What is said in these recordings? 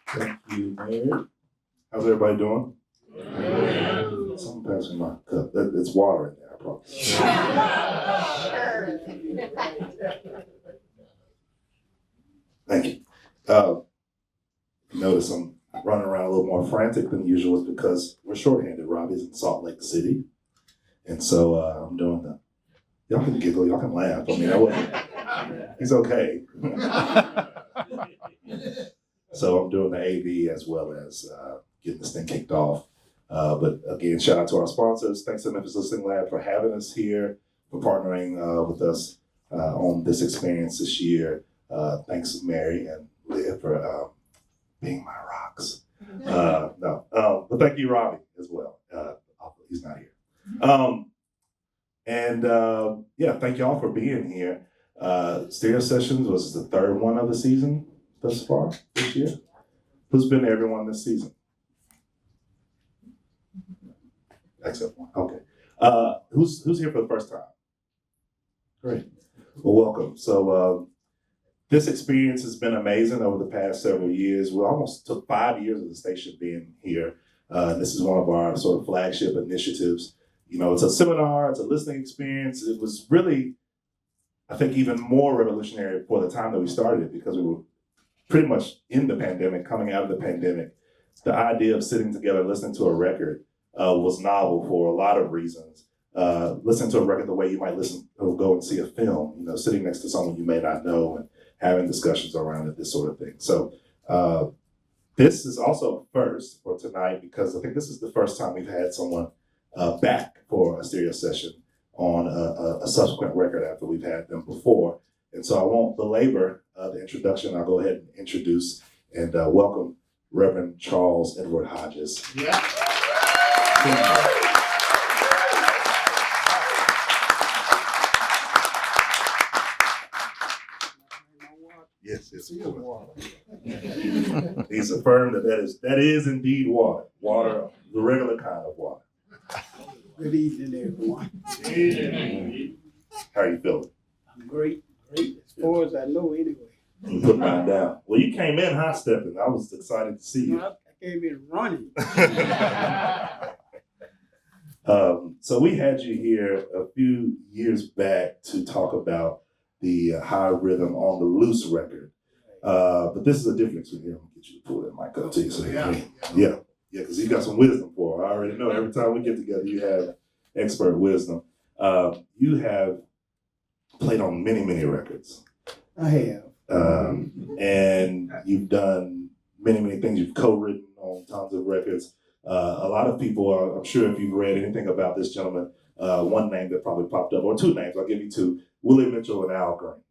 Thank you, Mayor. How's everybody doing? Something passing my cup. It's water in there, I promise. Thank you. Notice I'm running around a little more frantic than usual. It's because we're shorthanded. Robbie's in Salt Lake City. And so I'm doing y'all can giggle, y'all can laugh. I mean, he's okay. So I'm doing the AV as well as getting this thing kicked off. But again, shout out to our sponsors. Thanks to Memphis Listening Lab for having us here, for partnering with us on this experience this year. Thanks, Mary and Leah, for being my rocks. But thank you, Robbie, as well. He's not here. Thank y'all for being here. Stereo Sessions was the third one of the season thus far this year. Who's been to everyone this season? Except one. Okay. Who's here for the first time? Great. Well, welcome. So this experience has been amazing over the past several years. We almost took 5 years of the station being here. This is one of our sort of flagship initiatives. You know, it's a seminar, it's a listening experience. It was really, I think, even more revolutionary for the time that we started it because we were pretty much in the pandemic, coming out of the pandemic. The idea of sitting together, listening to a record was novel for a lot of reasons. Listening to a record the way you might listen or go and see a film, you know, sitting next to someone you may not know and having discussions around it, this sort of thing. So this is also a first for tonight because I think this is the first time we've had someone back for a stereo session on a subsequent record after we've had them before. And so I won't belabor the introduction. I'll go ahead and introduce and welcome Reverend Charles Edward Hodges. Yeah. Yes. He's affirmed that is indeed water. Water, the regular kind of water. Good evening, everyone. How are you feeling? I'm great, as far as I know anyway. You put mine down. Well, you came in hot stepping. I was excited to see you. I came in running. So we had you here a few years back to talk about the high rhythm on the Loose record. But this is a different experience. I'm gonna get you to pull that mic up to you so you can because you got some wisdom for her. I already know every time we get together, you have expert wisdom. You have played on many, many records. I have. And you've done many, many things. You've co-written on tons of records. A lot of people I'm sure if you've read anything about this gentleman, one name that probably popped up, or two names, I'll give you two, Willie Mitchell and Al Green.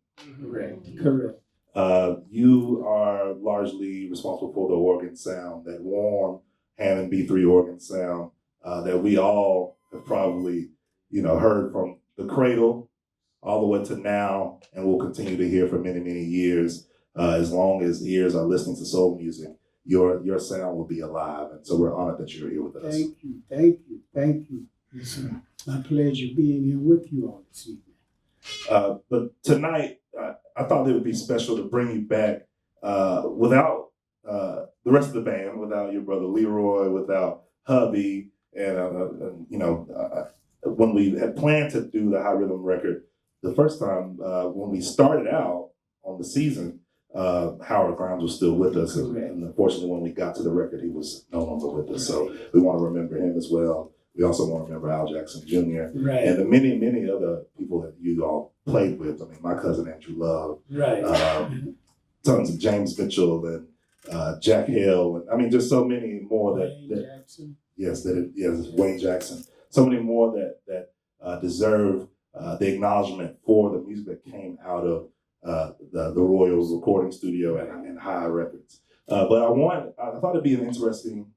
Correct. You are largely responsible for the organ sound, that warm Hammond B3 organ sound that we all have probably, heard from the cradle all the way to now, and will continue to hear for many, many years. As long as ears are listening to soul music, your sound will be alive. And so we're honored that you're here with us. Thank you. It's my pleasure being here with you all this evening. But tonight, I thought it would be special to bring you back without the rest of the band, without your brother Leroy, without hubby, and when we had planned to do the high rhythm record, the first time when we started out on the season, Howard Grimes was still with us, and unfortunately, when we got to the record, he was no longer with us. So we want to remember him as well. We also want to remember Al Jackson Jr. And the many, many other people that you all played with. I mean, my cousin Andrew Love, tons of James Mitchell and Jack Hill, and I mean, just so many more Wayne Jackson. So many more that deserve the acknowledgement for the music that came out of the Royals recording studio and High Records. But I thought it'd be an interesting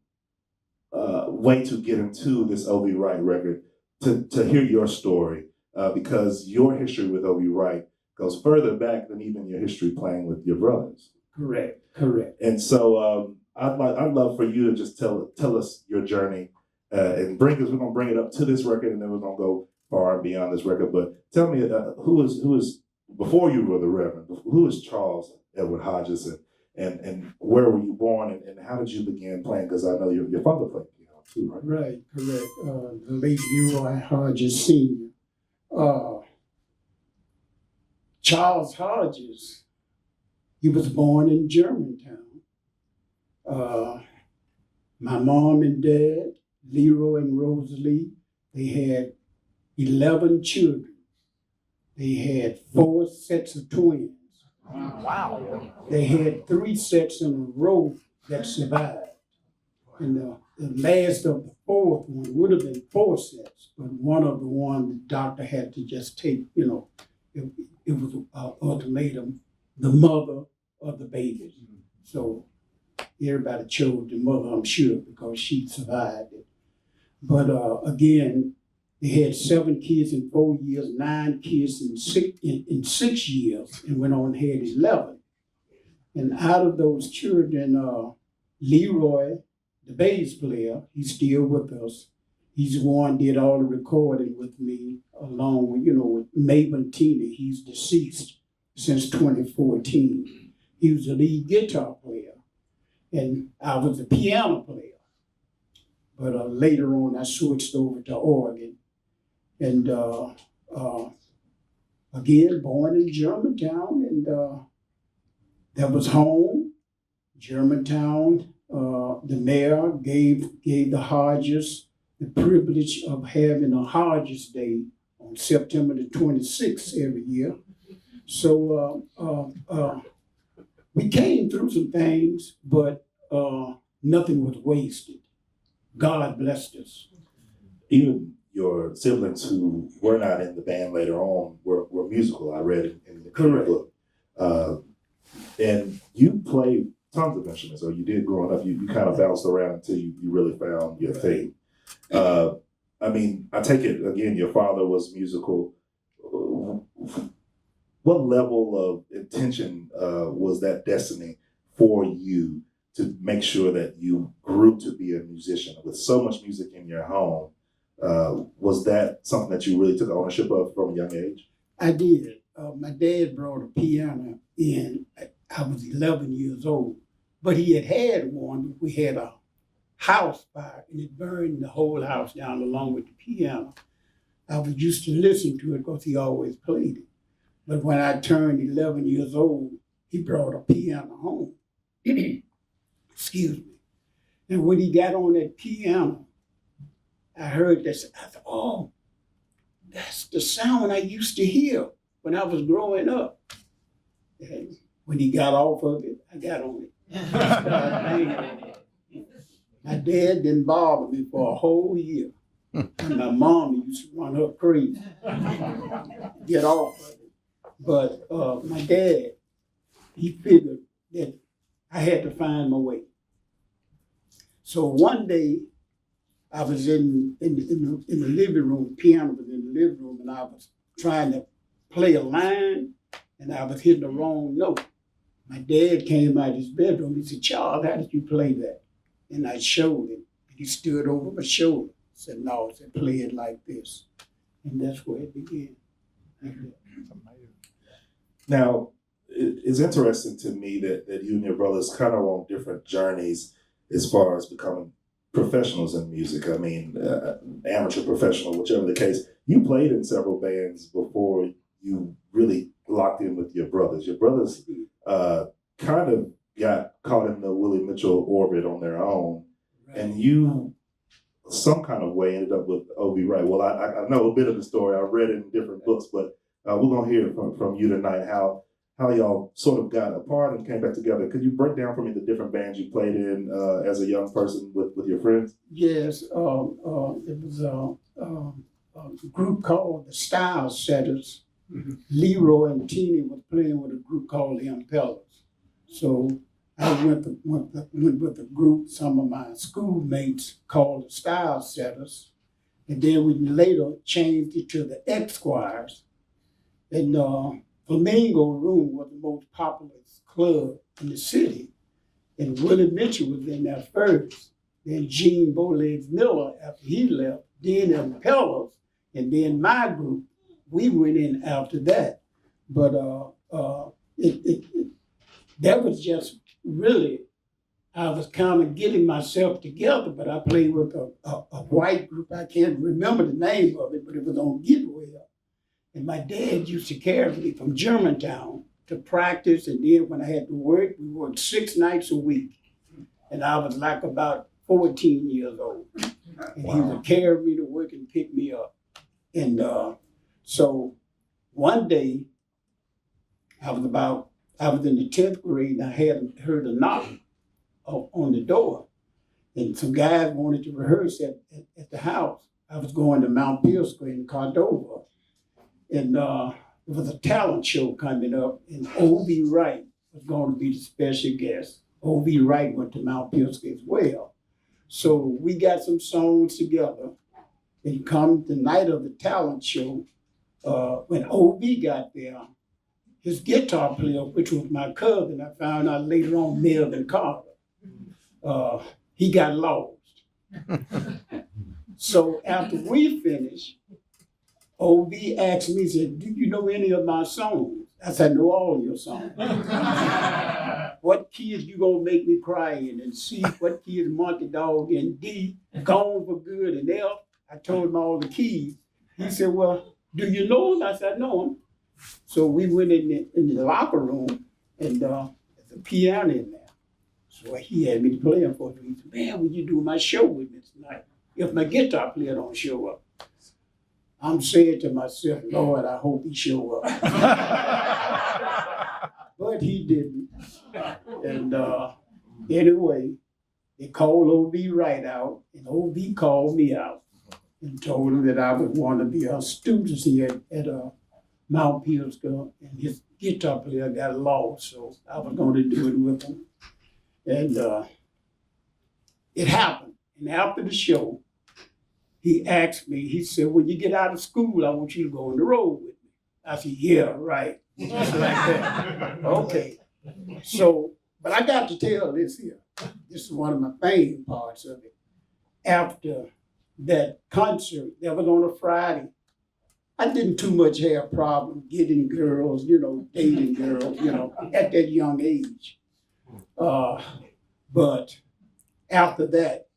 way to get into this O.V. Wright record, to hear your story, because your history with O.V. Wright goes further back than even your history playing with your brothers. Correct. And so I'd love for you to just tell us your journey and we're gonna bring it up to this record, and then we're gonna go far and beyond this record. But tell me, who is before you were the Reverend? Who is Charles Edward Hodges, and where were you born, and how did you begin playing? Because I know your father played piano too, right? Right, correct. The late Leroy Hodges Sr. Charles Hodges, he was born in Germantown. My mom and dad, Leroy and Rosalie, they had 11 children. They had 4 sets of twins. Wow. They had 3 sets in a row that survived. And the last of the 4th one would have been 4 sets, but one of the ones the doctor had to just take, it was an ultimatum, the mother of the babies. So everybody chose the mother, I'm sure, because she survived it. But again, they had 7 kids in 4 years, 9 kids in 6 years, and went on and had 11. And out of those children, Leroy, the bass player, he's still with us. He's the one did all the recording with me, along with, with Mabel Tina. He's deceased since 2014. He was the lead guitar player, and I was the piano player. But later on, I switched over to organ. And again, born in Germantown, and that was home. Germantown, the mayor gave the Hodges the privilege of having a Hodges Day on September the 26th every year. So we came through some things, but nothing was wasted. God blessed us. Even your siblings who were not in the band later on were musical. I read in the book. And you played tons of instruments, or you did growing up. You kind of bounced around until you really found your thing. I mean, I take it, again, your father was musical. What level of intention was that destiny for you to make sure that you grew to be a musician? With so much music in your home, was that something that you really took ownership of from a young age? I did. My dad brought a piano in. I was 11 years old, but he had one. We had a house fire, and it burned the whole house down along with the piano. I was used to listen to it because he always played it. But when I turned 11 years old, he brought a piano home. Excuse me. And when he got on that piano, I heard this. I thought, oh, that's the sound I used to hear when I was growing up. And when he got off of it, I got on it. My dad didn't bother me for a whole year. And my mom used to run her crazy. Get off of it. But my dad, he figured that I had to find my way. So one day, I was in the living room, the piano was in the living room, and I was trying to play a line, and I was hitting the wrong note. My dad came out of his bedroom. He said, "Charles, how did you play that?" And I showed him. He stood over my shoulder. I said, "No," I said, "Play it like this." And that's where it began. Now, it's interesting to me that you and your brothers kind of on different journeys as far as becoming professionals in music. I mean, amateur, professional, whichever the case. You played in several bands before you really locked in with your brothers. Your brothers kind of got caught in the Willie Mitchell orbit on their own, and you, some kind of way, ended up with O.B. Wright. Well, I know a bit of the story. I read it in different books, but we're going to hear from you tonight how y'all sort of got apart and came back together. Could you break down for me the different bands you played in as a young person with your friends? Yes, it was a group called the Style Setters. Mm-hmm. Leroy and Tina was playing with a group called the Impellers. So I went with a group, some of my schoolmates called the Style Setters. And then we later changed it to the Esquires. And Flamingo Room was the most popular club in the city. And Willie Mitchell was in there first. Then Gene Bowlegs Miller, after he left, then the Impellers, and then my group, we went in after that. But that was just really, I was kind of getting myself together, but I played with a white group. I can't remember the name of it, but it was on Get Well. And my dad used to carry me from Germantown to practice. And then when I had to work, we worked 6 nights a week. And I was like about 14 years old. And he would carry me to work and pick me up. And so one day, I was in the 10th grade and I had heard a knock on the door. And some guys wanted to rehearse at the house. I was going to Mount Pilsco in Cordova. And there was a talent show coming up, and O.V. Wright was going to be the special guest. O.V. Wright went to Mount Pilsco as well. So we got some songs together. And come the night of the talent show, when O.V. got there, his guitar player, which was my cousin, I found out later on, Melvin Carter, he got lost. So after we finished, O.V. asked me, he said, do you know any of my songs? I said, I know all your songs. What keys you gonna make me cry in? And C, what key is Monkey Dog? And D, Gone for Good, and F. I told him all the keys. He said, well, do you know him? I said, I know him. So we went in the locker room, and there's a piano in there. So he had me to play him for me. He said, man, will you do my show with me tonight if my guitar player don't show up? I'm saying to myself, Lord, I hope he show up. But he didn't. And anyway, they called O.V. Wright out, and O.V. called me out and told him that I would want to be a student here at Mount Pilsco, and his guitar player got lost, so I was going to do it with him. And it happened. And after the show, he asked me, he said, when you get out of school, I want you to go on the road with me. I said, yeah, right. Just like that. Okay. So, but I got to tell this here. This is one of my favorite parts of it. After that concert, that was on a Friday, I didn't too much have a problem getting girls, dating girls, at that young age. But after that,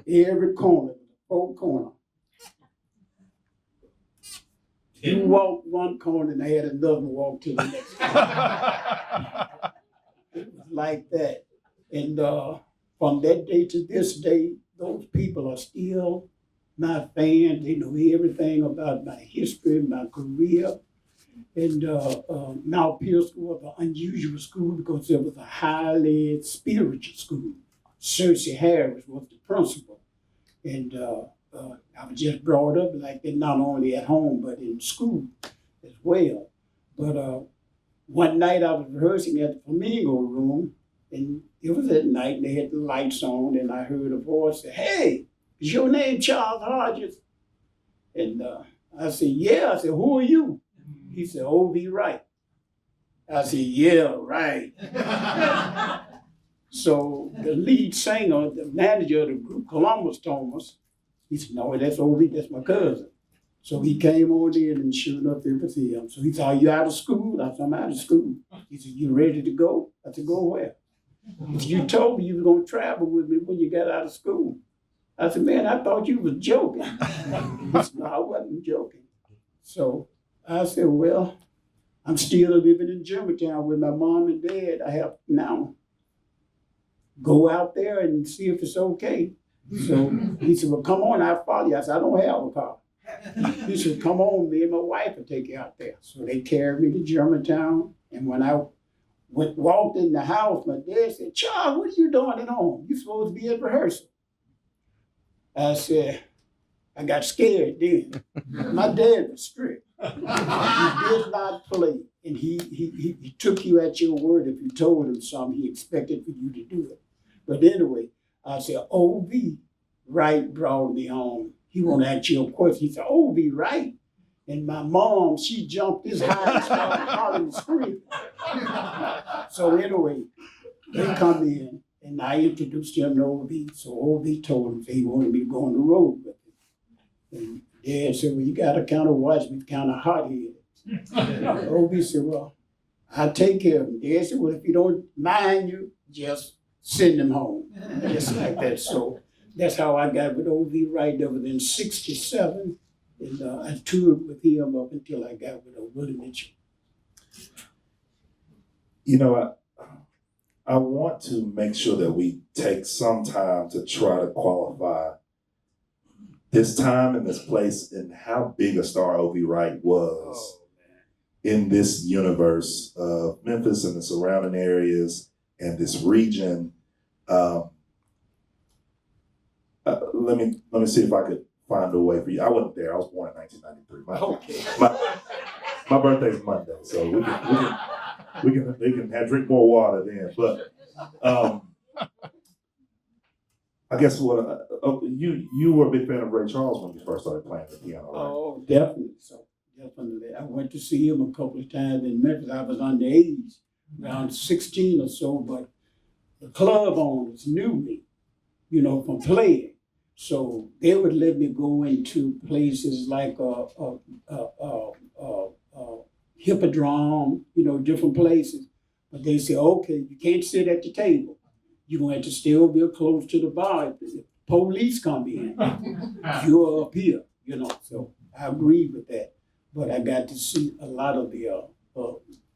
every corner, whole corner, you walk one corner and I had another walk to the next corner. It was like that. And from that day to this day, those people are still my fans. They know everything about my history, my career. And Mount Pilsco was an unusual school because it was a highly spiritual school. Cersei Harris was the principal. And I was just brought up like that, not only at home, but in school as well. But one night I was rehearsing at the Flamingo Room, and it was at night, and they had the lights on, and I heard a voice say, hey, is your name Charles Hodges? And I said, yeah. I said, who are you? He said, O.V. Wright. I said, yeah, right. So the lead singer, the manager of the group, Columbus Thomas, he said, no, that's O.V., that's my cousin. So he came on in and sure enough, it was him. So he said, are you out of school? I said, I'm out of school. He said, you ready to go? I said, go where? He said, you told me you were going to travel with me when you got out of school. I said, man, I thought you was joking. He said, no, I wasn't joking. So I said, well, I'm still living in Germantown with my mom and dad. I have now go out there and see if it's okay. So he said, well, come on, I'll follow you. I said, I don't have a car. He said, come on, me and my wife will take you out there. So they carried me to Germantown. And when I walked in the house, my dad said, Charles, what are you doing at home? You're supposed to be at rehearsal. I said, I got scared then. My dad was strict. He did not play. And he took you at your word. If you told him something, he expected for you to do it. But anyway, I said, O.V. Wright brought me home. He won't ask you a question. He said, O.V. Wright. And my mom, she jumped this high and started hollering and screaming. So anyway, they come in, and I introduced him to O.V. So O.V. told him he wanted me to go on the road with him. And Dad said, well, you got to kind of watch me, kind of hot-headed. O.V. said, well, I'll take care of him. Dad said, well, if you don't mind you just send them home, just like that. So that's how I got with O.V. Wright. That was in '67, and I toured with him up until I got with Willie Mitchell. You know, I want to make sure that we take some time to try to qualify this time and this place and how big a star O.V. Wright was in this universe of Memphis and the surrounding areas and this region. Let me see if I could find a way for you. I wasn't there. I was born in 1993. My birthday's Monday, so we can have drink more water then. But I guess you were a big fan of Ray Charles when you first started playing the piano, right? Oh, definitely. So definitely, I went to see him a couple of times in Memphis. I was underage, around 16 or so, but the club owners knew me, from playing. So they would let me go into places like Hippodrome, different places. But they say, okay, you can't sit at the table. You're going to have to stay over here close to the bar. If the police come in, you're up here, So I agree with that. But I got to see a lot of the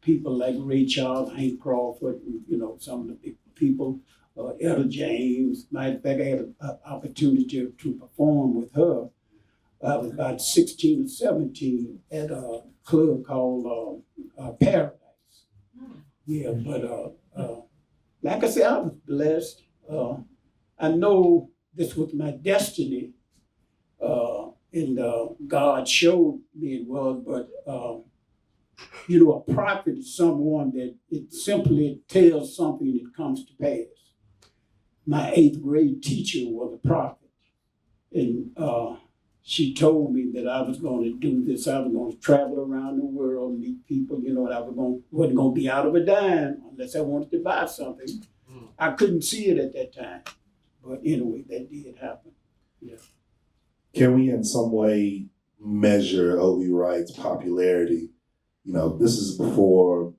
people like Ray Charles, Hank Crawford, some of the big people, Etta James. Matter of fact, I had an opportunity to perform with her. I was about 16 or 17 at a club called Paradise. Yeah, but like I said, I was blessed. I know this was my destiny, and God showed me it was, but a prophet is someone that it simply tells something that comes to pass. My 8th grade teacher was a prophet, and she told me that I was going to do this. I was going to travel around the world, meet people, and I wasn't going to be out of a dime unless I wanted to buy something. I couldn't see it at that time, but anyway, that did happen. Yeah. Can we in some way measure O.V. Wright's popularity? This is before,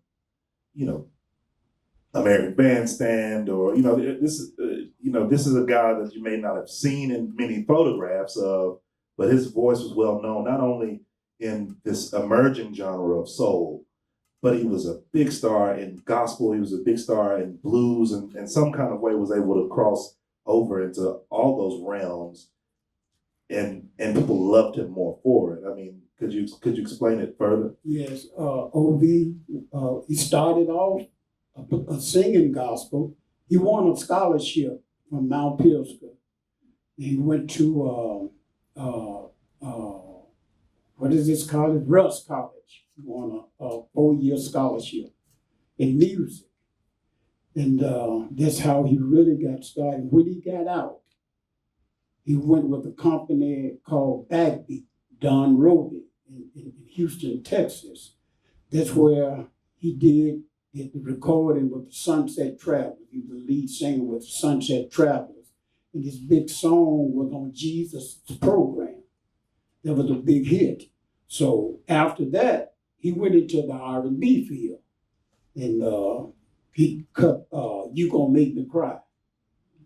American Bandstand, or this is a guy that you may not have seen in many photographs of, but his voice was well known not only in this emerging genre of soul, but he was a big star in gospel. He was a big star in blues, and in some kind of way was able to cross over into all those realms, and people loved him more for it. I mean, could you explain it further? Yes, O.V. He started off singing gospel. He won a scholarship from Mount Pilsker. He went to what is this college? Russ College. He won a 4-year scholarship in music. And that's how he really got started. When he got out, he went with a company called Backbeat, Don Roby in Houston, Texas. That's where he did the recording with the Sunset Travelers. He was the lead singer with the Sunset Travelers. And his big song was on Jesus' program. That was a big hit. So after that, he went into the R&B field. And he cut You Gonna Make Me Cry.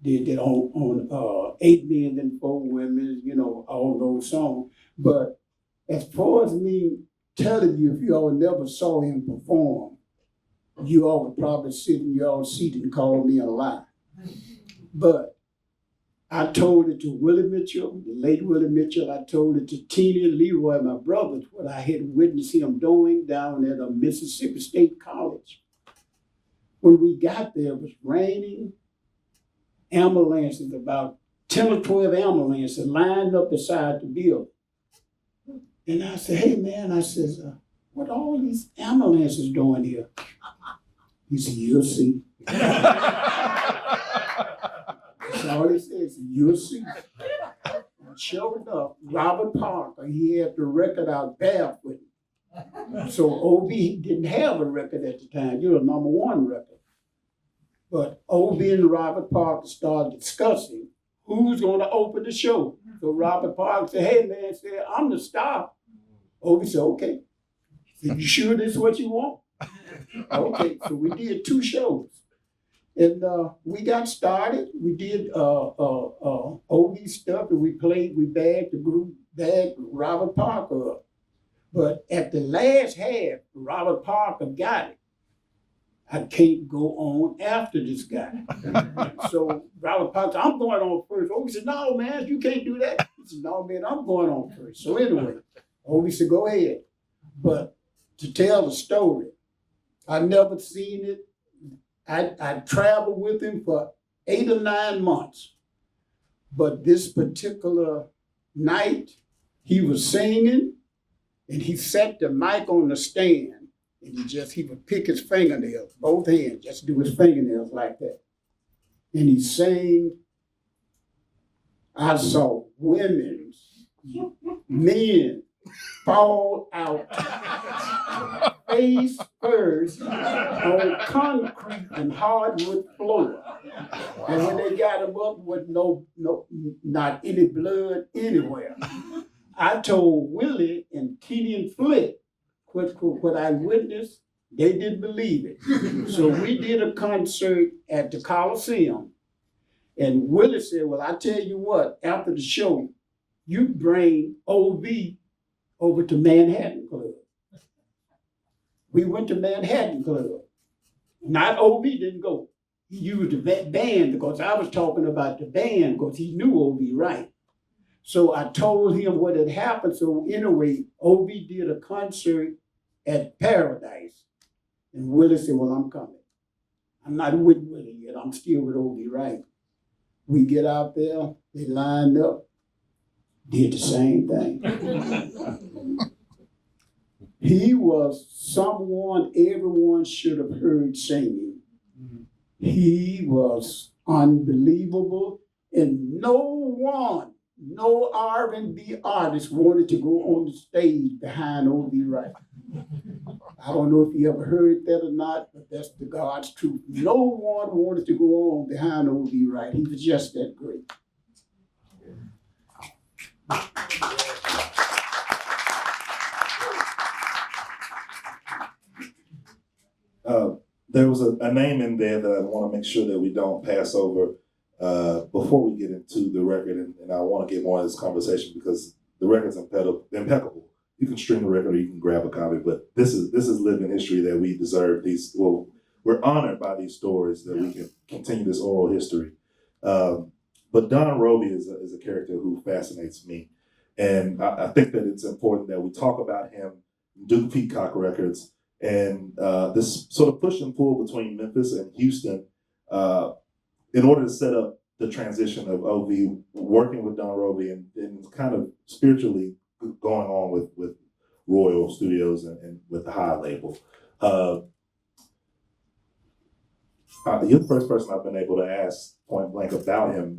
Did that on 8 Men and 4 Women, all those songs. But as far as me telling you, if you all never saw him perform, you all would probably sit in your seat and call me a lie. But I told it to Willie Mitchell, the late Willie Mitchell. I told it to Tina and Leroy, my brothers, what I had witnessed him doing down at a Mississippi State College. When we got there, it was raining. Ambulances, about 10 or 12 ambulances lined up beside the building. And I said, hey man, what are all these ambulances doing here? He said, you'll see. That's all he says, you'll see. And sure enough, Robert Parker, he had the record out barefoot. So O.V. didn't have a record at the time, you were #1 record. But O.V. and Robert Parker started discussing who's going to open the show. So Robert Parker said, hey man, I'm the star. O.V. said, okay. He said, you sure this is what you want? Okay, so we did 2 shows. And we got started. We did OV stuff, and we bagged the group, bagged Robert Parker up. But at the last half, Robert Parker got it. I can't go on after this guy. So Robert Parker said, I'm going on first. Obi said, no, man, you can't do that. He said, no, man, I'm going on first. So anyway, Obi said, go ahead. But to tell the story, I never seen it. I traveled with him for 8 or 9 months. But this particular night, he was singing, and he set the mic on the stand, and he would pick his fingernails, both hands, just do his fingernails like that. And he sang, I saw women, men fall out face first on concrete and hardwood floor. And when they got him up with not any blood anywhere, I told Willie and Kenny and Flick what I witnessed. They didn't believe it. So we did a concert at the Coliseum, and Willie said, well, I tell you what, after the show, you bring OV over to Manhattan Club. We went to Manhattan Club. Not OV didn't go. He used the band because I was talking about the band because he knew OV Wright. So I told him what had happened. So anyway, OV did a concert at Paradise. And Willie said, well, I'm coming. I'm not with Willie yet. I'm still with OV Wright. We get out there, they lined up, did the same thing. He was someone everyone should have heard singing. He was unbelievable, and no R&B artist wanted to go on the stage behind OV Wright. I don't know if you ever heard that or not, but that's the God's truth. No one wanted to go on behind OV Wright. He was just that great. There was a name in there that I want to make sure that we don't pass over before we get into the record, and I want to get more of this conversation because the record's impeccable. You can stream the record or you can grab a copy, but this is living history that we deserve. We're honored by these stories that we can continue this oral history. But Don Roby is a character who fascinates me, and I think that it's important that we talk about him, Duke Peacock Records, and this sort of push and pull between Memphis and Houston in order to set up the transition of OV working with Don Roby and kind of spiritually going on with Royal Studios and with the High label. You're the first person I've been able to ask point blank about him.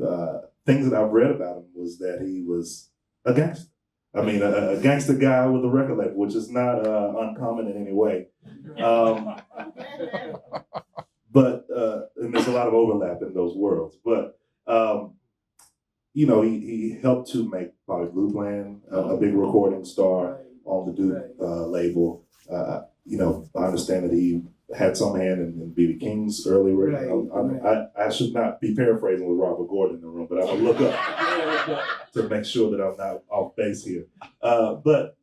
Things that I've read about him was that he was a gangster. I mean, a gangster guy with a record label, which is not uncommon in any way. But and there's a lot of overlap in those worlds. But he helped to make probably Blue Bland a big recording star on the Duke label. I understand that he had some hand in B.B. King's early record. I should not be paraphrasing with Robert Gordon in the room, but I'll look up to make sure that I'm not off base here. But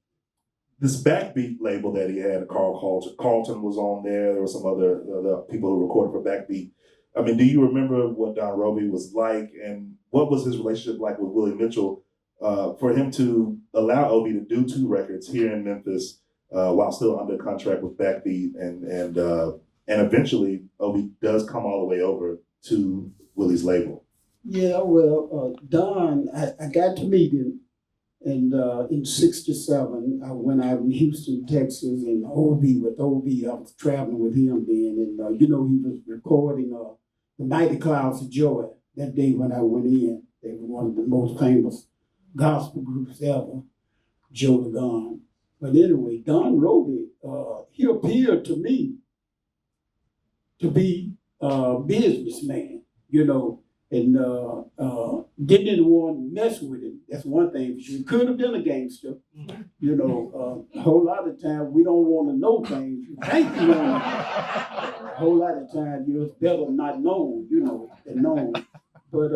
this Backbeat label that he had, Carlton was on there. There were some other people who recorded for Backbeat. I mean, do you remember what Don Roby was like, and what was his relationship like with Willie Mitchell for him to allow OB to do 2 records here in Memphis while still under contract with Backbeat, and eventually OB does come all the way over to Willie's label? Yeah, well, Don, I got to meet him. And in '67, I went out in Houston, Texas, and with OB, I was traveling with him then. And, he was recording The Mighty Clouds of Joy that day when I went in. They were one of the most famous gospel groups ever, Joe LeGon. But anyway, Don Roby, he appeared to me to be a businessman. and didn't want to mess with him. That's one thing. He could have been a gangster. You know, a whole lot of times we don't want to know things. You think you know. A whole lot of times, it's better not known, than known. But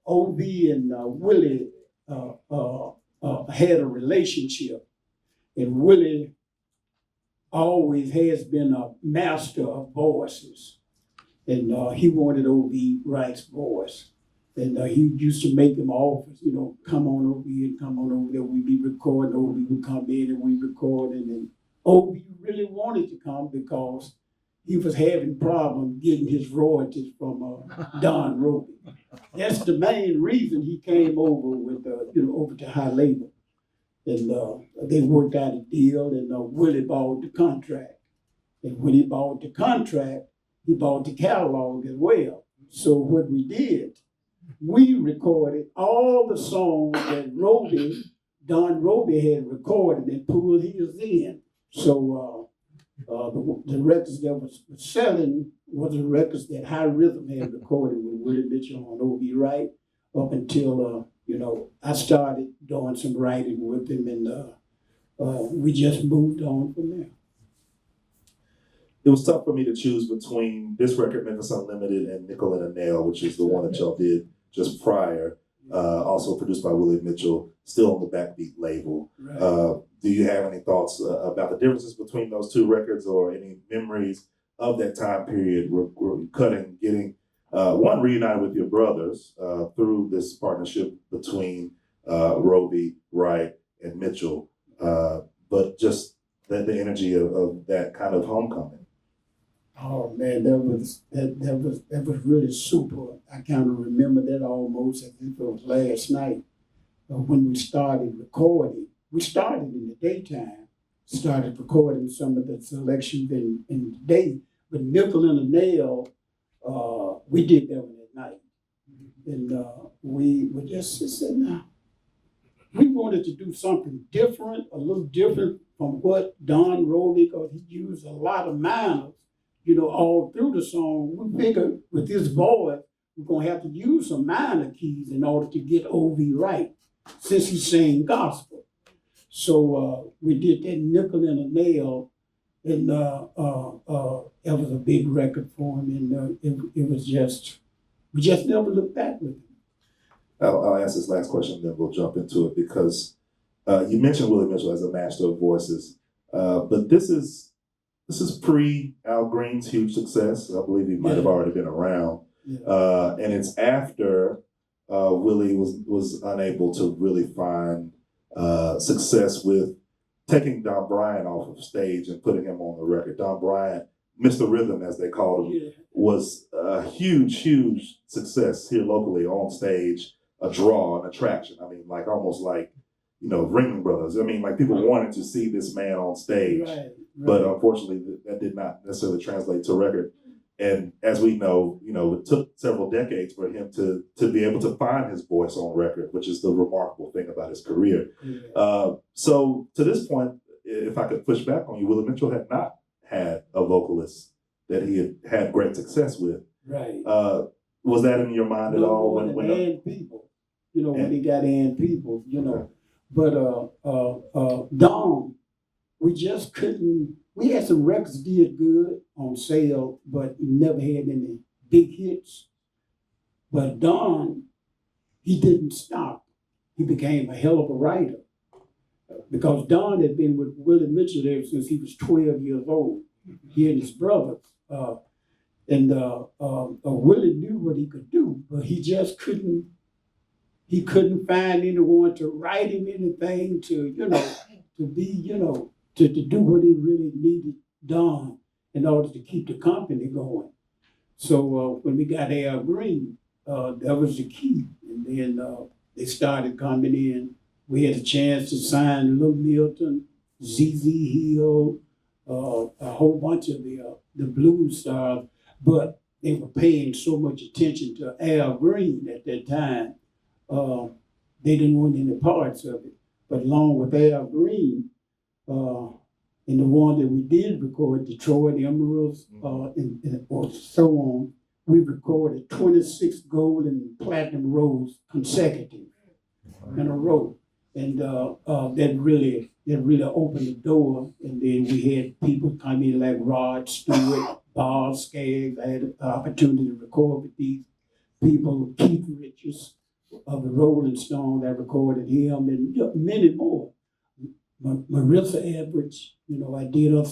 OB and Willie had a relationship, and Willie always has been a master of voices, and he wanted OB Wright's voice, and he used to make him offers, come on over here and come on over there. We'd be recording, OB would come in and we recording, and OB really wanted to come because he was having problems getting his royalties from Don Roby. That's the main reason he came over with, over to High Label. And they worked out a deal, and Willie bought the contract. And when he bought the contract, he bought the catalog as well. So what we did, we recorded all the songs that Don Roby had recorded and pulled his in. So the records that was selling was the records that High Rhythm had recorded with Willie Mitchell on O.B. Wright up until, I started doing some writing with him, and we just moved on from there. It was tough for me to choose between this record, Memphis Unlimited, and Nickel and a Nail, which is the one that y'all did just prior, also produced by Willie Mitchell, still on the Backbeat label. Right. Do you have any thoughts about the differences between those two records, or any memories of that time period cutting, getting one reunited with your brothers through this partnership between Roby, Wright, and Mitchell, but just the energy of that kind of homecoming? Oh man, that was really super. I kind of remember that almost as if it was last night when we started recording. We started in the daytime, started recording some of the selections in the day, but Nickel and a Nail, we did that one at night. And we were just sitting there. We wanted to do something different, a little different from what Don Roby, because he used a lot of minors, all through the song. We figured with this voice, we're going to have to use some minor keys in order to get O.V. right, since he sang gospel. So we did that Nickel and a Nail, and it was a big record for him, and it was just, we just never looked back with him. I'll ask this last question, then we'll jump into it, because you mentioned Willie Mitchell as a master of voices, but this is pre Al Green's huge success. I believe he might have already been around, and it's after Willie was unable to really find success with taking Don Bryant off of stage and putting him on the record. Don Bryant, Mr. Rhythm, as they called him, was a huge success here locally on stage, a draw, an attraction. I mean, almost like Ringling Brothers. I mean, people wanted to see this man on stage, right. But unfortunately that did not necessarily translate to record. And as we know, it took several decades for him to be able to find his voice on record, which is the remarkable thing about his career. Yeah. So to this point, if I could push back on you, Willie Mitchell had not had a vocalist that he had great success with. Right. Was that in your mind at all? When People, when he got in People, Okay. But Don, we just couldn't. We had some records did good on sale, but never had any big hits. But Don, he didn't stop. He became a hell of a writer. Because Don had been with Willie Mitchell there since he was 12 years old, he and his brothers. Willie knew what he could do, but he just couldn't. He couldn't find anyone to write him anything to be, to do what he really needed done in order to keep the company going. So when we got Al Green, that was the key. And then they started coming in. We had a chance to sign Lil Milton, ZZ Hill, a whole bunch of the blues stars, but they were paying so much attention to Al Green at that time. They didn't want any parts of it. But along with Al Green, and the one that we did record, Detroit Emeralds, and so on, we recorded 26 gold and platinum rows consecutive in a row. And that really opened the door. And then we had people come in like Rod Stewart, Bob Skaggs. I had an opportunity to record with these people, Keith Richards of the Rolling Stones. I recorded him and many more. Marissa Edwards, I did her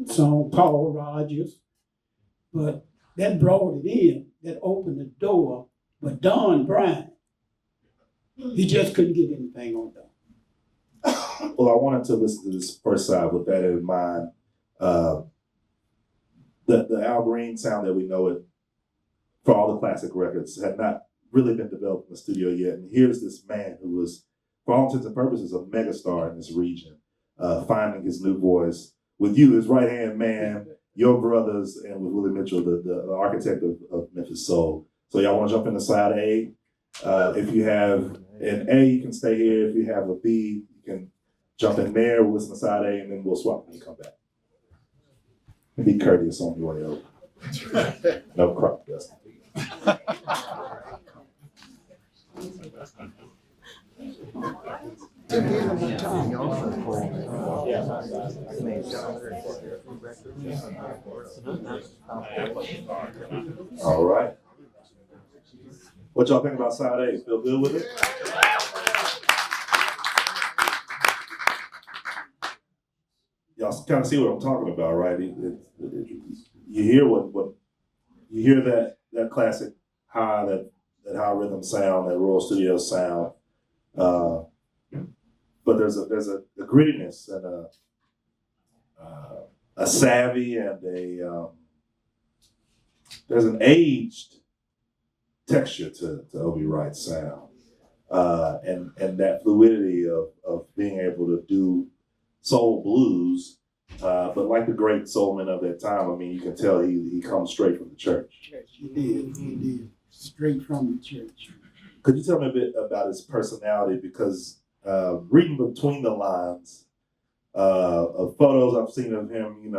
song, Paul Rodgers. But that brought it in, that opened the door. But Don Bryant, he just couldn't get anything on Don. Well, I wanted to listen to this first side with that in mind. The Al Green sound that we know it for all the classic records had not really been developed in the studio yet. And here's this man who was, for all intents and purposes, a megastar in this region, finding his new voice with you, his right-hand man, your brothers, and with Willie Mitchell, the architect of Memphis Soul. So y'all want to jump into side A? If you have an A, you can stay here. If you have a B, you can jump in there. We'll listen to side A, and then we'll swap when you come back. Be courteous on your way over. No crop dust. All right. What y'all think about side A? Feel good with it? Y'all kind of see what I'm talking about, right? You hear what you hear that classic high, that high rhythm sound, that Royal Studio sound. But there's a grittiness and a savvy and there's an aged texture to Obi Wright's sound, and that fluidity of being able to do soul blues, but like the great soulmen of that time, I mean, you can tell he comes straight from the church. He did, straight from the church. Could you tell me a bit about his personality? Because reading between the lines of photos I've seen of him,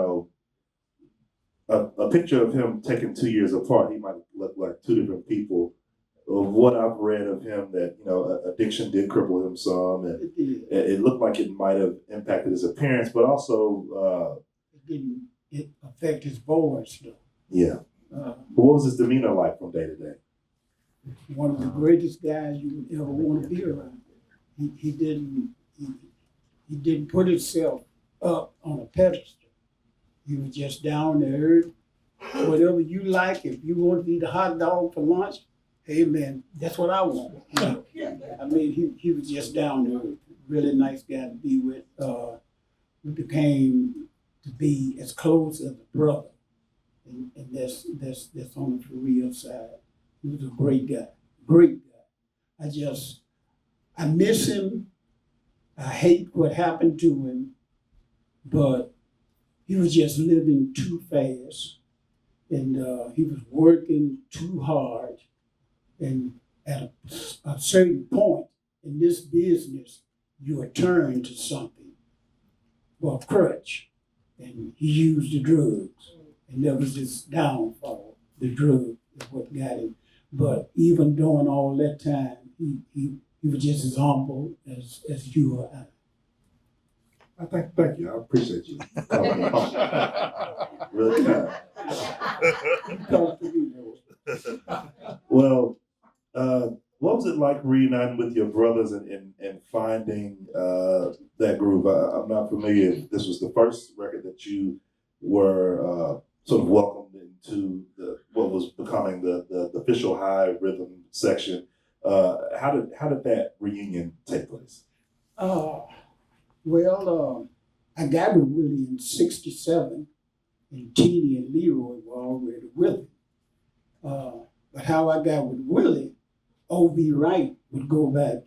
a picture of him taken 2 years apart, he might look like two different people. Of what I've read of him, that addiction did cripple him some, and it looked like it might have impacted his appearance, but also it affect his voice though. Yeah. What was his demeanor like from day to day? One of the greatest guys you would ever want to be around. He didn't put himself up on a pedestal. He was just down to earth. Whatever you like, if you want to eat a hot dog for lunch, hey man, that's what I want. I mean, he was just down to earth. Really nice guy to be with. We became to be as close as a brother, and that's on the real side. He was a great guy, great guy. I miss him. I hate what happened to him, but he was just living too fast, and he was working too hard. And at a certain point in this business, you are turned to something, well, a crutch, and he used the drugs, and that was his downfall. The drug is what got him. But even during all that time, he was just as humble as you or I. Thank you. I appreciate you. Really kind. Well, what was it like reuniting with your brothers and finding that groove? I'm not familiar if this was the first record that you were sort of welcomed into what was becoming the official high rhythm section. How did that reunion take place? I got with Willie in '67, and Teeny and Leroy were already with him. But how I got with Willie, O.B. Wright would go back,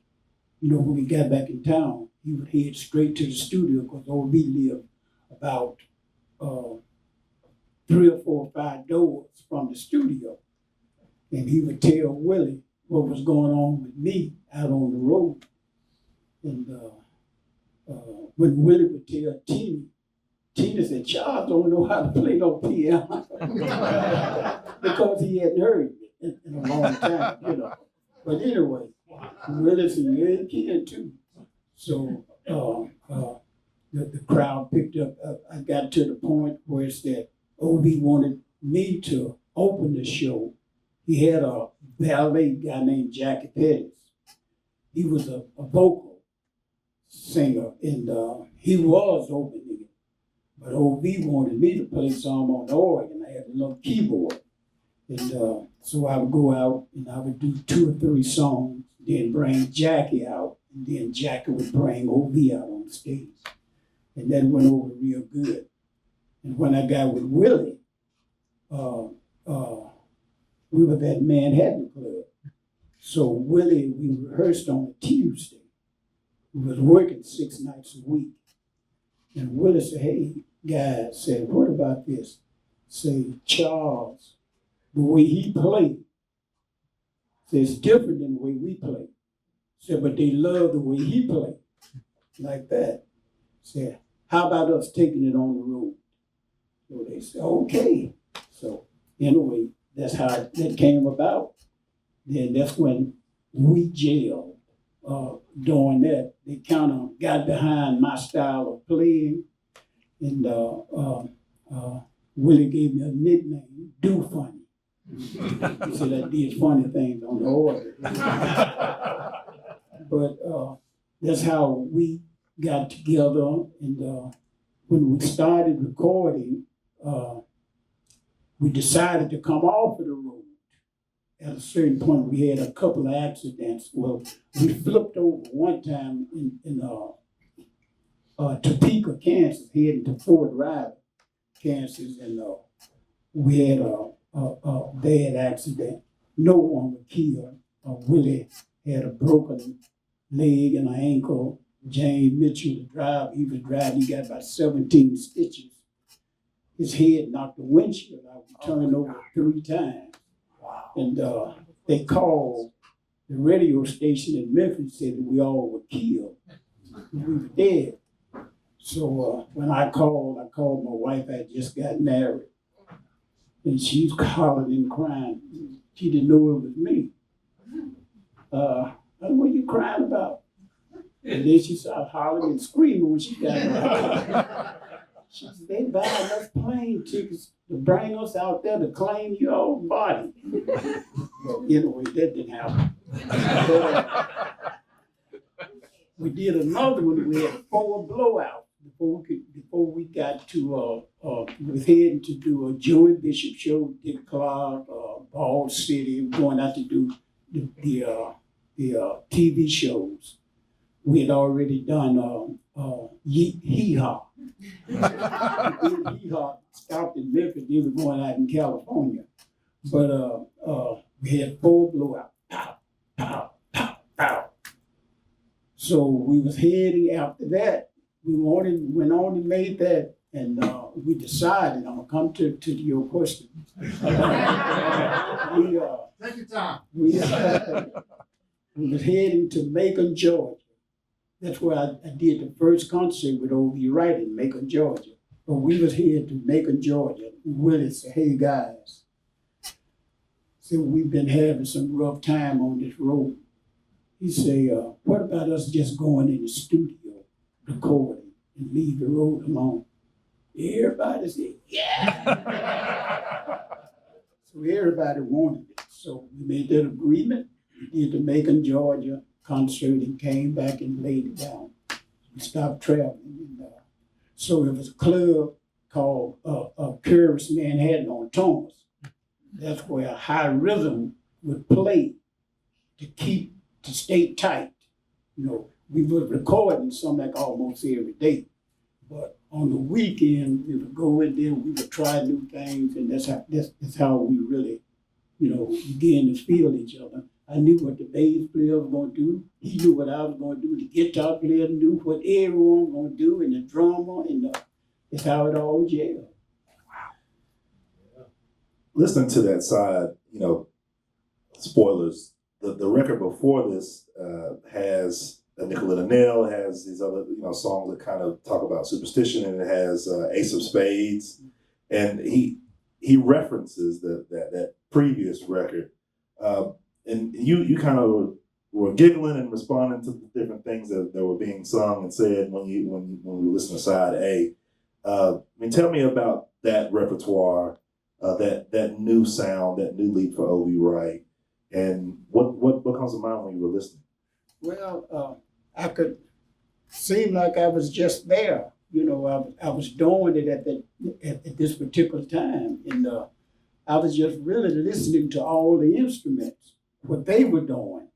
when we got back in town, he would head straight to the studio because O.B. lived about 3 or 4 or 5 doors from the studio. And he would tell Willie what was going on with me out on the road. And when Willie would tell Tina said, Charles don't know how to play no piano. because he hadn't heard it in a long time, you know. But anyway, Willis is a good kid too. So the crowd picked up. I got to the point where it's that OB wanted me to open the show. He had a ballet guy named Jackie Pettis. He was a vocal singer, and he was opening it. But OB wanted me to play some on the organ. I had a little keyboard. And so I would go out and I would do 2 or 3 songs, then bring Jackie out, and then Jackie would bring OB out on stage. And that went over real good. And when I got with Willie, we were at Manhattan Club. So Willie, we rehearsed on a Tuesday. We was working 6 nights a week. And Willie said, hey, guys, said, what about this? Say, Charles, the way he played, said, it's different than the way we play. Said, but they love the way he played, like that. Said, how about us taking it on the road? So they said, okay. So anyway, that's how that came about. Then that's when we jailed. Doing that, they kind of got behind my style of playing, and Willie gave me a nickname, Do Funny. He said I did funny things on the organ. But that's how we got together, and when we started recording, we decided to come off of the road. At a certain point, we had a couple of accidents. Well, we flipped over one time in Topeka, Kansas, heading to Fort Riley, Kansas, and we had a bad accident. No one was killed. Willie had a broken leg and an ankle. James Mitchell, the driver, he was driving. He got about 17 stitches. His head knocked the windshield out. We turned over 3 times. And they called the radio station in Memphis, said that we all were killed. We were dead. So when I called my wife. I had just got married. And she was hollering and crying. She didn't know it was me. I said, what are you crying about? And then she started hollering and screaming when she got married. She said, they buying us plane tickets to bring us out there to claim your old body. Well, anyway, that didn't happen. We did another one. We had 4 blowouts before we got to, we was heading to do a Joey Bishop show, Dick Clark, Ball City, going out to do the TV shows. We had already done Hee Haw. Hee Haw stopped in Memphis, they were going out in California. But we had 4 blowouts. Pow, pow, pow, pow. So we was heading after that. We went on and made that, and we decided, I'm gonna come to your question. Take your time. We was heading to Macon, Georgia. That's where I did the first concert with Wright in Macon, Georgia. But we was headed to Macon, Georgia. Willie said, hey guys, so we've been having some rough time on this road. He said, what about us just going in the studio, recording, and leave the road alone? Everybody said, yeah. So everybody wanted it. So we made that agreement. We did the Macon, Georgia concert and came back and laid it down. We stopped traveling. And, so it was a club called Paris, Manhattan on Thomas. That's where High Rhythm would play to stay tight. You know, we were recording something like almost every day. But on the weekend, we would go in there, we would try new things, and that's how we really, began to feel each other. I knew what the bass player was going to do. He knew what I was going to do. The guitar player knew what everyone was going to do, and the drummer, and that's how it all gelled. Listening to that side, spoilers, the record before this has a Nickel and a Nail, has these other songs that kind of talk about superstition, and it has Ace of Spades, and he he references that previous record, and you kind of were giggling and responding to the different things that were being sung and said when we listened to side A. I mean, tell me about that repertoire, that new sound, that new lead for O.V. Wright, and what comes to mind when you were listening? Well, I could seem like I was just there. You know, I was doing it at this particular time, and I was just really listening to all the instruments, what they were doing,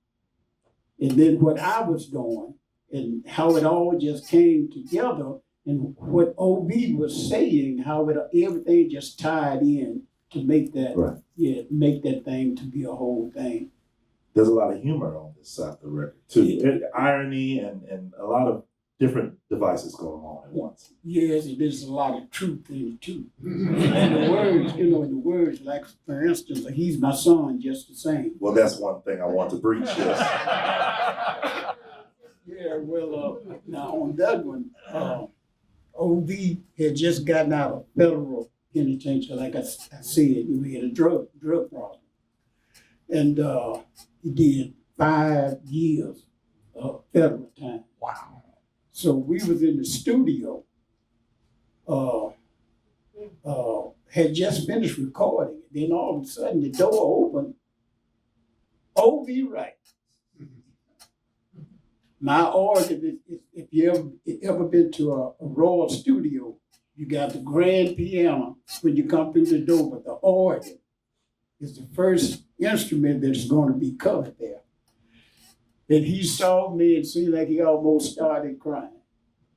and then what I was doing, and how it all just came together, and what OB was saying, how everything just tied in to make that, Right. make that thing to be a whole thing. There's a lot of humor on this side of the record too, irony and a lot of different devices going on at once. Yes, there's a lot of truth in it too. And the words, in the words, like for instance, he's my son just the same. Well, that's one thing I want to breach, yes. Yeah, well, now on that one, OV had just gotten out of federal penitentiary, like I said, he had a drug problem. And he did 5 years of federal time. Wow. So we was in the studio, had just finished recording. Then all of a sudden the door opened. O.V. Wright. My organ, if you ever been to a Royal studio, you got the grand piano when you come through the door, but the organ is the first instrument that's going to be covered there. And he saw me and seemed like he almost started crying.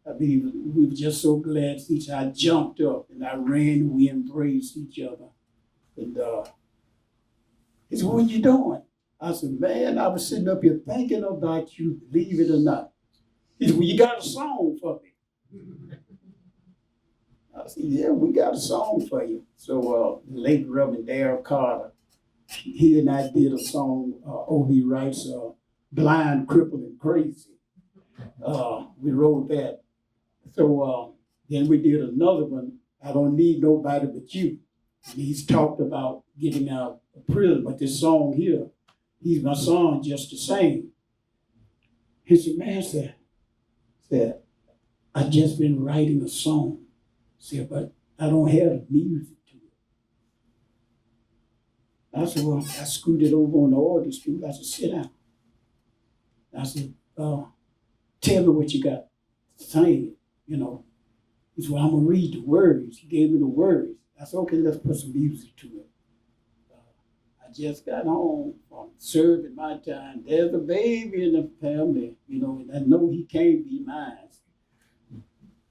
I mean, we were just so glad to see each other. I jumped up and I ran and we embraced each other. And he said, "What are you doing?" I said, "Man, I was sitting up here thinking about you, believe it or not." He said, "Well, you got a song for me?" I said, "Yeah, we got a song for you." So late Reverend Darrell Carter, he and I did a song, O.V. Wright's Blind, Crippled, and Crazy. We wrote that. So then we did another one, I Don't Need Nobody But You. And he's talked about getting out of prison, but this song here, he's my son just the same. He said, "Man," said, "I just been writing a song." Said, "But I don't have the music to it." I said, "Well," I screwed it over on the organ stool. I said, "Sit down." I said, "Tell me what you got to say, you know." He said, "Well, I'm gonna read the words." He gave me the words. I said, "Okay, let's put some music to it." I just got home from serving my time. There's a baby in the family, and I know he can't be mine.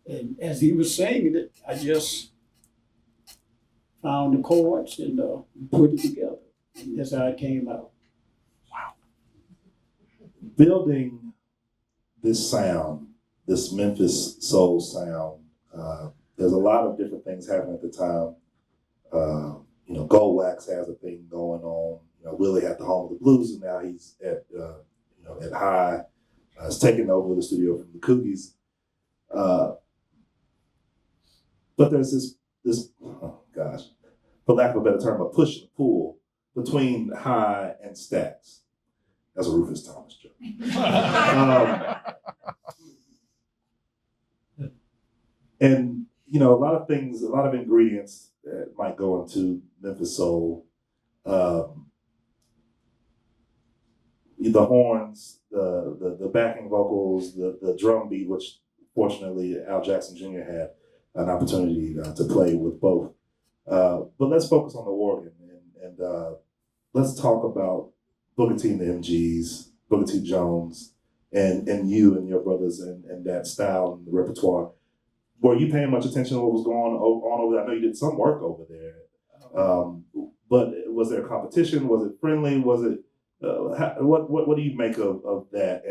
And as he was singing it, I just found the chords and put it together. And that's how it came out. Building this sound, this Memphis soul sound, there's a lot of different things happening at the time. Gold Wax has a thing going on. Willie had the Home of the Blues, and now he's at High. He's taking over the studio from the Cookies. But there's this, for lack of a better term, a push and pull between High and Stax. That's a Rufus Thomas joke. And a lot of things, a lot of ingredients that might go into Memphis soul. The horns, the backing vocals, the drum beat, which fortunately Al Jackson Jr. had an opportunity to play with both. But let's focus on the organ and let's talk about Booker T and the MGs, Booker T. Jones, and you and your brothers and that style and the repertoire. Were you paying much attention to what was going on over there? I know you did some work over there, but was there a competition? Was it friendly? Was it what do you make of that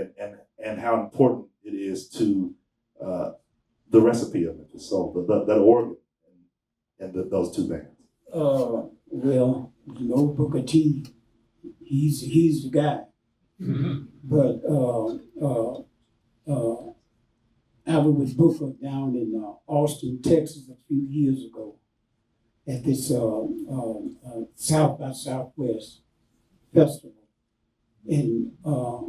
and how important it is to the recipe of Memphis soul, that organ and those two bands? Well, Booker T, he's the guy. But I was with Booker down in Austin, Texas a few years ago. at this South by Southwest festival. And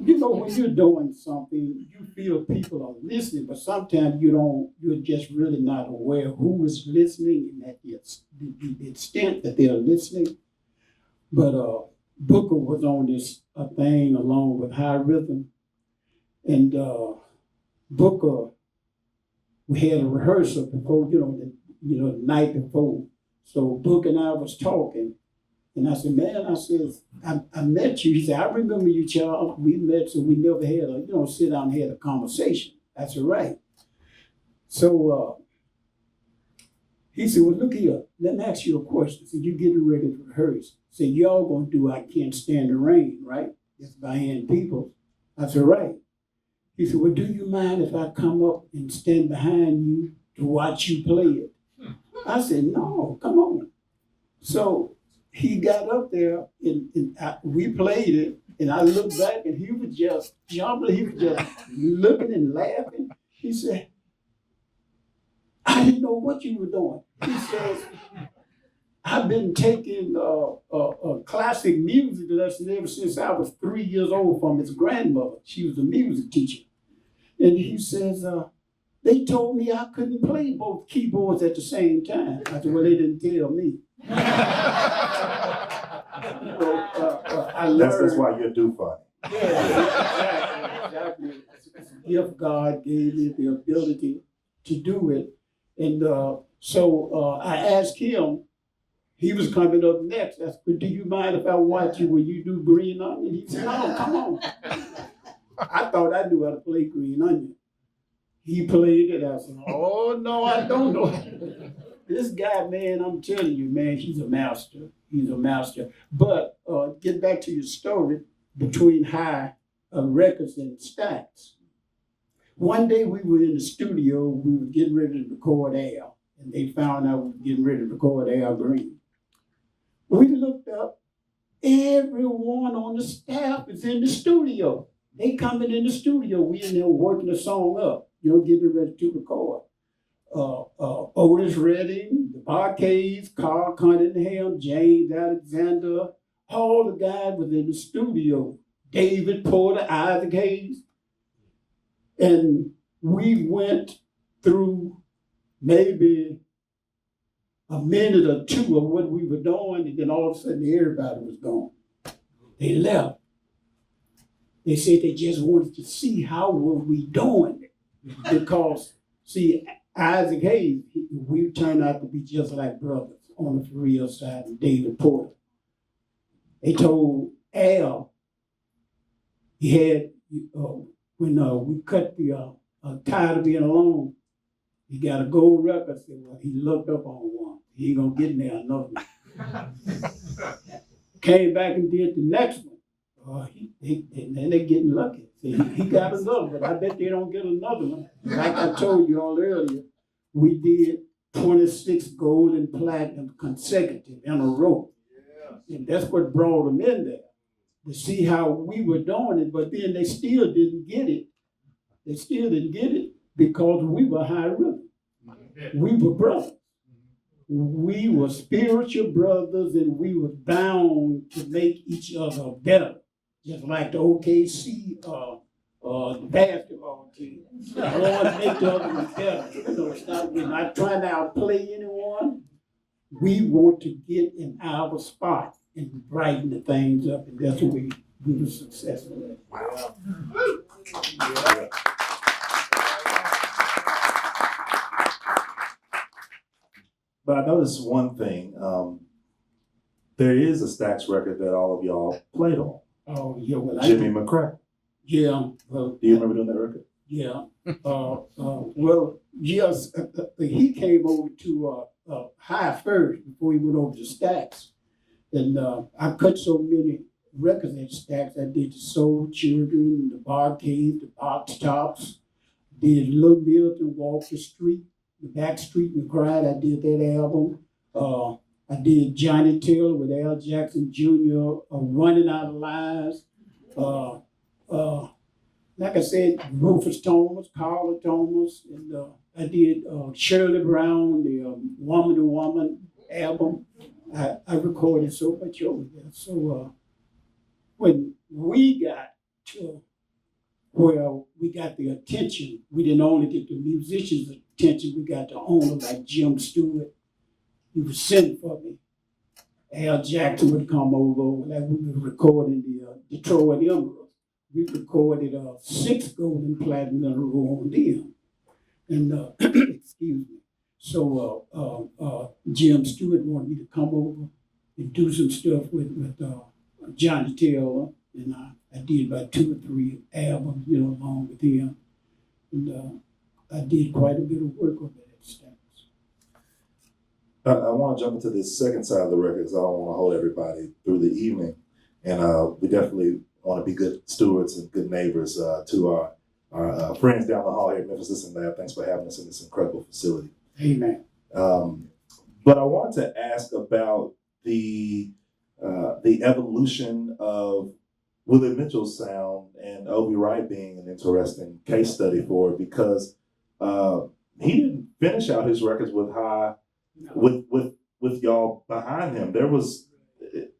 you know, when you're doing something, you feel people are listening, but sometimes you're just really not aware who is listening and at the extent that they're listening. But Booker was on this thing along with High Rhythm, and Booker, we had a rehearsal before, the night before. So Booker and I was talking, and I said, man, I met you. He said, I remember you, Charles. We met, so we never had sit down and had a conversation. I said, right. So he said, well, look here, let me ask you a question. So you getting ready to rehearse. Said, y'all gonna do I Can't Stand the Rain, right? It's by Ann Peoples. I said, right. He said, well, do you mind if I come up and stand behind you to watch you play it? I said, no, come on. So he got up there and we played it, and I looked back and he was just jumping, he was just looking and laughing. He said, I didn't know what you were doing. He says, I've been taking classic music lesson ever since I was 3 years old from his grandmother. She was a music teacher. And he says, they told me I couldn't play both keyboards at the same time. I said, well, they didn't tell me. I learned. That's why you're due for it. Yeah, exactly. It's a gift God gave me the ability to do it. And so I asked him, he was coming up next. I said, do you mind if I watch you when you do Green Onion? He said, no, come on. I thought I knew how to play Green Onion. He played it. I said, oh, no, I don't know. This guy, man, I'm telling you, man, he's a master. He's a master. But get back to your story between High Records and Stax. One day we were in the studio, we were getting ready to record Al, and they found out we were getting ready to record Al Green. We looked up, everyone on the staff is in the studio. They coming in the studio, we in there working the song up, getting ready to record. Otis Redding, the Barcades, Carl Cunningham, James Alexander, all the guys was in the studio. David Porter, Isaac Hayes. And we went through maybe a minute or two of what we were doing, and then all of a sudden everybody was gone. They left. They said they just wanted to see how were we doing it. Because, see, Isaac Hayes, we turned out to be just like brothers on the real side, and David Porter. They told Al, he had, when we cut the Tired of Being Alone, he got a gold record. Said, well, he looked up on one. He ain't gonna get in there another one. Came back and did the next one. Then they getting lucky. See, he got another, but I bet they don't get another one. Like I told you all earlier, we did 26 gold and platinum consecutive in a row. Yeah. And that's what brought them in there, to see how we were doing it, but then they still didn't get it. They still didn't get it because we were High Rhythm. We were brothers. We were spiritual brothers, and we were bound to make each other better. Just like the OKC the basketball team. I want to make the other one better. We're not trying to outplay anyone. We want to get in our spot and brighten the things up, and that's what we were successful at. Wow. Yeah. But I noticed one thing. There is a Stax record that all of y'all played on. Oh, yeah. Well, Jimmy McCrae. Yeah. Well, do you remember doing that record? Yeah. Well, yes. He came over to High first before he went over to Stax. And I cut so many records at Stax. I did the Soul Children, the Barcade, the Box Tops, did Little Milton Walk the Street, the Back Street and Cried. I did that album. I did Johnny Taylor with Al Jackson Jr., Running Out of Lies. Like I said, Rufus Thomas, Carla Thomas, and I did Shirley Brown, the Woman to Woman album. I recorded so much over there. So when we got to where we got the attention, we didn't only get the musicians' attention, we got the owner like Jim Stewart. He was sending for me. Al Jackson would come over, like we were recording the Detroit Emeralds. We recorded 6 golden platinum in a row on them. And excuse me. So Jim Stewart wanted me to come over and do some stuff with Johnny Taylor, and I did about 2 or 3 albums, along with him. And I did quite a bit of work on that stuff. I want to jump into this second side of the record because I don't want to hold everybody through the evening. And we definitely want to be good stewards and good neighbors to our friends down the hall here at Memphis Unlimited. Thanks for having us in this incredible facility. Amen. But I wanted to ask about the evolution of Willie Mitchell's sound and Obi Wright being an interesting case study for it, because he didn't finish out his records with with y'all behind him. There was,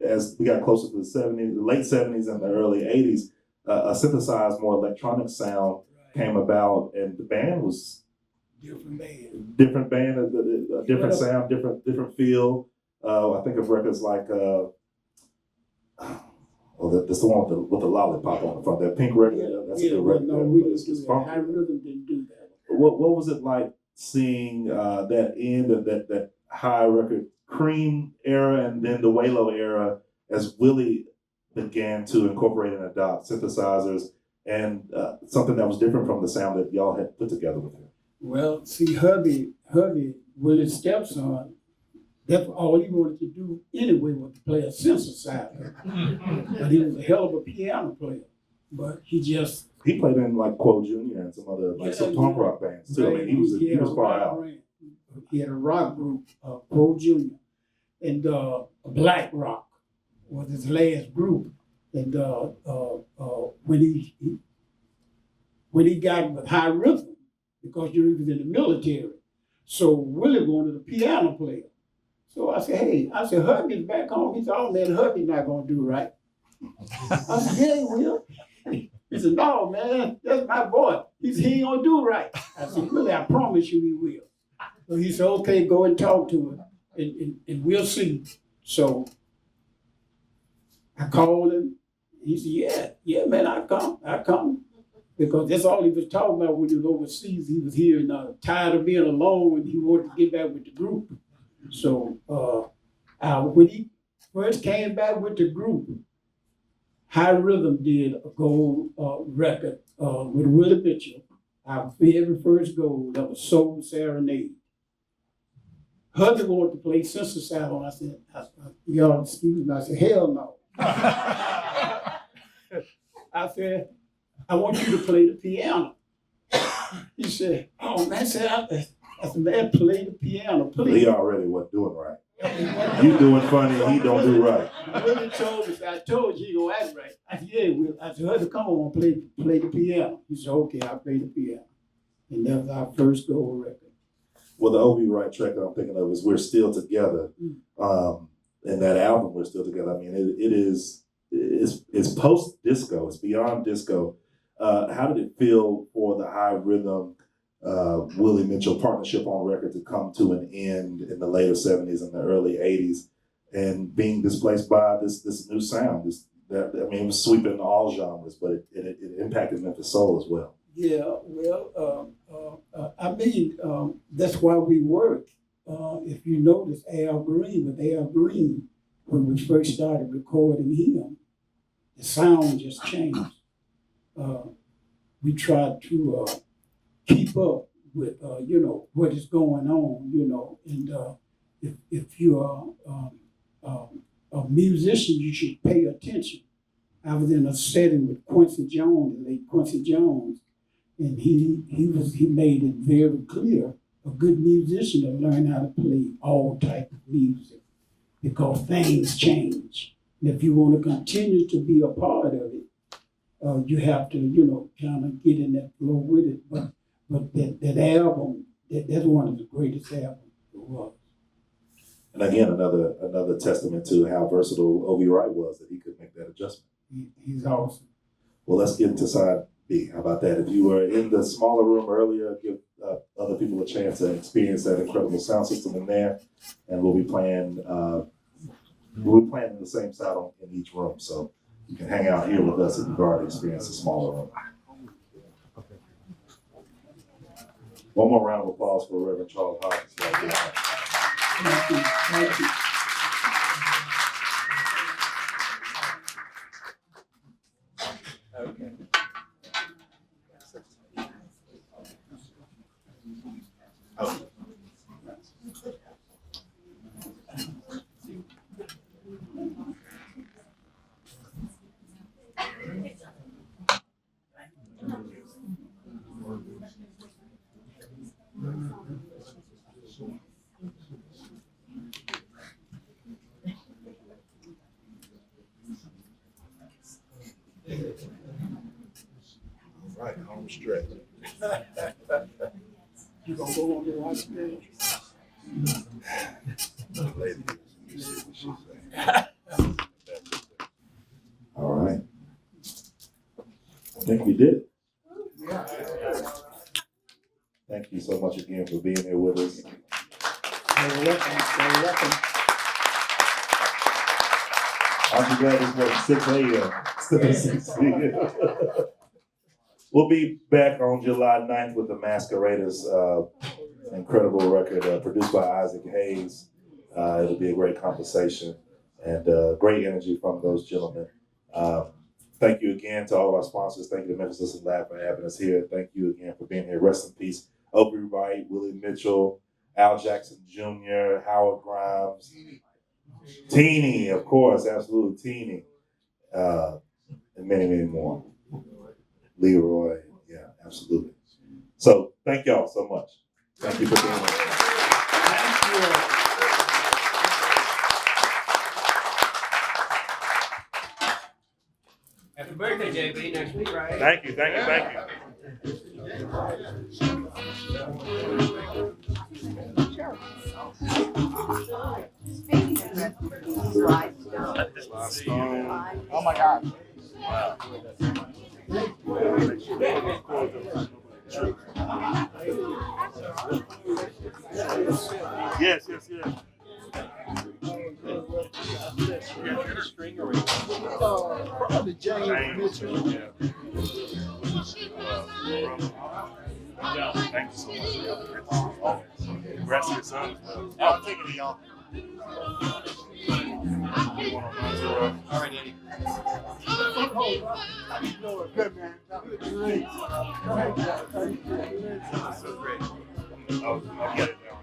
as we got closer to the late 70s and the early 80s, a synthesized, more electronic sound came about, and the band was different band, a different sound, different feel. I think of records like that's the one with the lollipop on the front, that pink record. That's a good record. No, we didn't do that. High Rhythm didn't do that. What was it like seeing that end of that high record cream era and then the Waylo era as Willie began to incorporate and adopt synthesizers and something that was different from the sound that y'all had put together with him? Well, see, Hubby, Willie's stepson, that's all he wanted to do anyway was to play a synthesizer. But he was a hell of a piano player. But he played in like Quo Jr. and some other some punk rock bands too. I mean, he was far out. He had a rock group, Quo Jr. and Black Rock was his last group. And when he got with High Rhythm, because he was in the military, so Willie wanted a piano player. So I said, Hubby's back home. He said, oh man, Hubby's not gonna do right. I said, yeah, he will. He said, no, man, that's my boy. He said, he ain't gonna do right. I said, Willie, I promise you he will. So he said, okay, go and talk to him, and we'll see. So I called him. He said, yeah, man, I come. Because that's all he was talking about when he was overseas. He was here and tired of being alone, and he wanted to get back with the group. So when he first came back with the group, High Rhythm did a gold record with Willie Mitchell. Our very first gold, that was Soul Serenade. Hubby wanted to play synthesizer. I said, y'all excuse me. I said, hell no. I said, I want you to play the piano. He said, oh man, I said, man, play the piano, please. He already wasn't doing right. You doing funny, he don't do right. Willie told me, I told you he gonna act right. I said, yeah, Will. I said, Hubby, come on, play the piano. He said, okay, I'll play the piano. And that was our first gold record. Well, the Obi Wright track that I'm thinking of is We're Still Together. And that album, We're Still Together, I mean, it's post-disco, it's beyond disco. How did it feel for the High Rhythm Willie Mitchell partnership on record to come to an end in the later 70s and the early 80s and being displaced by this new sound? It was sweeping all genres, but it impacted Memphis soul as well. Yeah, well, that's why we work. If you notice Al Green, when we first started recording him, the sound just changed. We tried to keep up with, what is going on, and if you are a musician, you should pay attention. I was in a setting with Quincy Jones, the late Quincy Jones, and he made it very clear, a good musician to learn how to play all types of music because things change. And if you want to continue to be a part of it, you have to, kind of get in that flow with it. But that album, that's one of the greatest albums there was. And again, another testament to how versatile O.V. Wright was, that he could make that adjustment. He's awesome. Well, let's get into side B. How about that? If you were in the smaller room earlier, give other people a chance to experience that incredible sound system in there. And we'll be playing in the same sound in each room. So you can hang out here with us if you've already experienced the smaller room. One more round of applause for Reverend Charles Hodges. Right there. Thank you. Thank you. Right, home stretch. You gonna go on the watch stage? All right. I think we did. Thank you so much again for being here with us. You're welcome. Aren't you glad this was 6 a.m. instead of 6 p.m.? We'll be back on July 9th with the Masqueraders, incredible record produced by Isaac Hayes. It'll be a great conversation and great energy from those gentlemen. Thank you again to all of our sponsors. Thank you to Memphis Unlimited Lab for having us here. Thank you again for being here. Rest in peace, O.V. Wright, Willie Mitchell, Al Jackson Jr., Howard Grimes, Teeny, of course, absolutely Teeny, and many, many more. Leroy, yeah, absolutely. So thank y'all so much. Thank you for being here. Happy birthday, JB, next week, right? Thank you. Oh my God. Yes. Probably James Mitchell. Thank you so much. Congrats to your son. I'll take it to y'all. All right, Eddie. Good man. Great. So great. I'll get it now.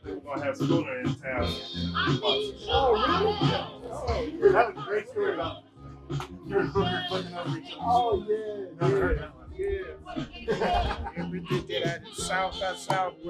We're gonna have Schooner in town. Oh, really? That was a great story about you and Booker flipping over each other. Oh, yeah. Yeah, we did that at South by Southwest.